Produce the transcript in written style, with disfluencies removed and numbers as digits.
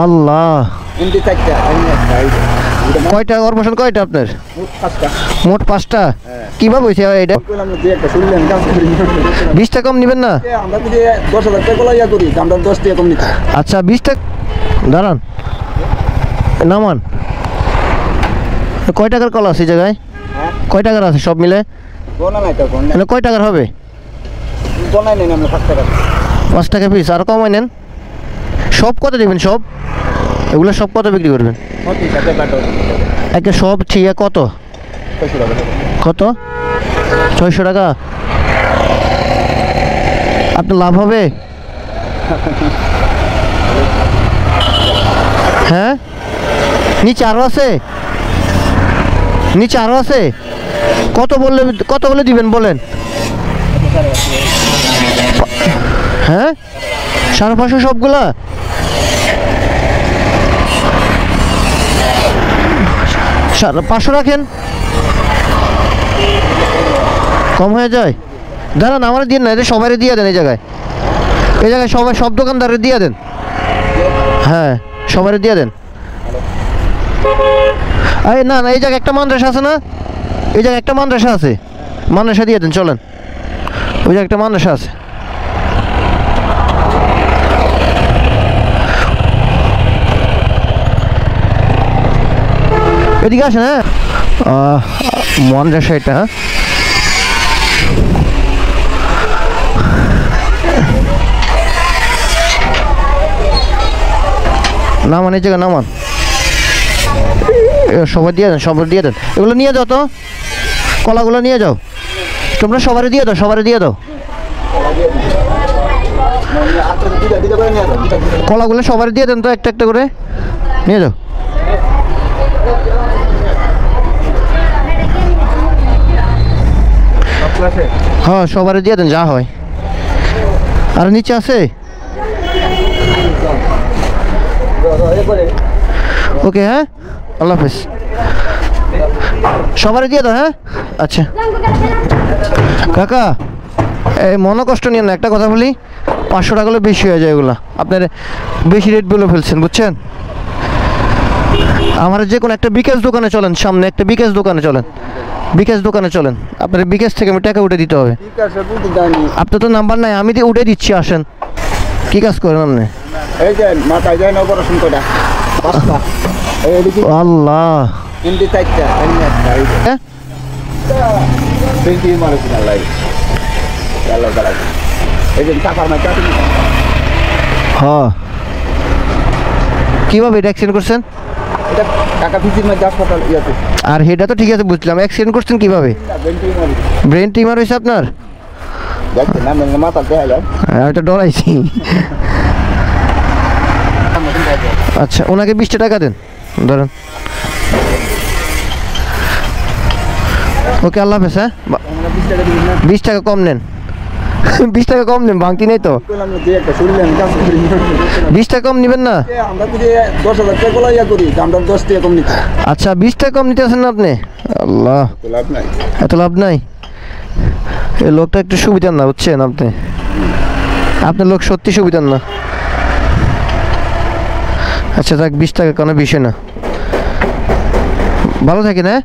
আল্লাহ, কয়টা কর্মশন কয়টা আপনার? মোট 5টা। কিভাবে হয়েছে এটা? 20টা কম নিবেন না? আচ্ছা 20 টাকা দাঁড়ান, নামান। কয় টাকার কলা আছে এই জায়গায়? কয় টাকার আছে সব মিলে? কয় টাকার হবে? 5 টাকা পিস। আর কমাই নেন। সব কত দেবেন? সব এগুলো সব কত বিক্রি করবেন? একটা সব ঠিক কত? কত? 600 টাকা। আপনার লাভ হবে? হ্যাঁ, নিচে আরো আছে, নিচে আরো আছে। কত বলে দিবেন বলেন? হ্যাঁ, 550 সবগুলা? সাড়ে 500 রাখেন, কম হয়ে যায়। দাঁড়ান, আমার দিয়ে না, সবাই দিয়ে দেন। এই জায়গায় সবাই, সব দোকানদারে দিয়ে দেন। হ্যাঁ, সবাই দিয়ে দেন। আরে না, এই জায়গায় একটা মাদ্রাসা আছে না? এই জায়গায় একটা মাদ্রাসা আছে, মাদ্রাসা দিয়ে দেন। চলেন, ওই জায়গায় একটা মাদ্রাসা আছে। এদিকে আসেন। হ্যাঁ, মাদ্রাসা এটা। নামান, এই জায়গায় নামান। সবাই দিয়ে দেন, সবাই দিয়ে দেন। এগুলো নিয়ে যাও তো, কলাগুলো নিয়ে যাও। তোমরা সবারই দিয়ে দাও, সবারই দিয়ে দাও। কলাগুলো সবারই দিয়ে দেন তো, একটা একটা করে নিয়ে যাও। হ্যাঁ, সবারই দিয়ে দেন, যা হয়। আর নিচে আছে? ওকে, হ্যাঁ, আল্লাহ হাফেজ। সবারই দিয়ে দাও। হ্যাঁ, আচ্ছা কাকা, এই মনে কষ্ট নিয়ে না, একটা কথা বলি, 500 টাকা হলে বেশি হয়ে যায়। এগুলো আপনার বেশি রেট বলে ফেলছেন, বুঝছেন? আমার যে কোনো একটা বিকাশ দোকানে চলেন, সামনে একটা বিকাশ দোকানে চলেন, বিকাশ দোকানে চলেন। আপনার বিকাশ থেকে আমি টাকা উঠে দিতে হবে। আপনার তো নাম্বার নাই, আমি উঠে দিচ্ছি। আসেন, কি কাজ করেন আপনি? আল্লাহ, হ্যাঁ, কিভাবে এটা অ্যাক্সিডেন্ট করছেন? আর হেডা তো ঠিক আছে, বুঝলাম। অ্যাক্সিডেন্ট করছেন কিভাবে? ব্রেন টিউমার হয়েছে আপনার? এটা ডরাইছি। আচ্ছা, ওনাকে 20টা টাকা দেন, ধরেন। ওকে, আল্লাহ হাফেজ। হ্যাঁ, 20 টাকা কম নেন। 20 টাকা কম নেন, ভাঙতি নেই তো। 20 টাকা কম নেবেন না? আচ্ছা, 20 টাকা কম নিতে আসেন না আপনি? আল্লাহ, এত লাভ নাই। এই লোকটা একটু সুবিধার না, বুঝছেন? আপনার লোক সত্যি সুবিধার না। আচ্ছা, যাক, 20 টাকা কোনো বিষয় না। ভালো থাকেন। হ্যাঁ।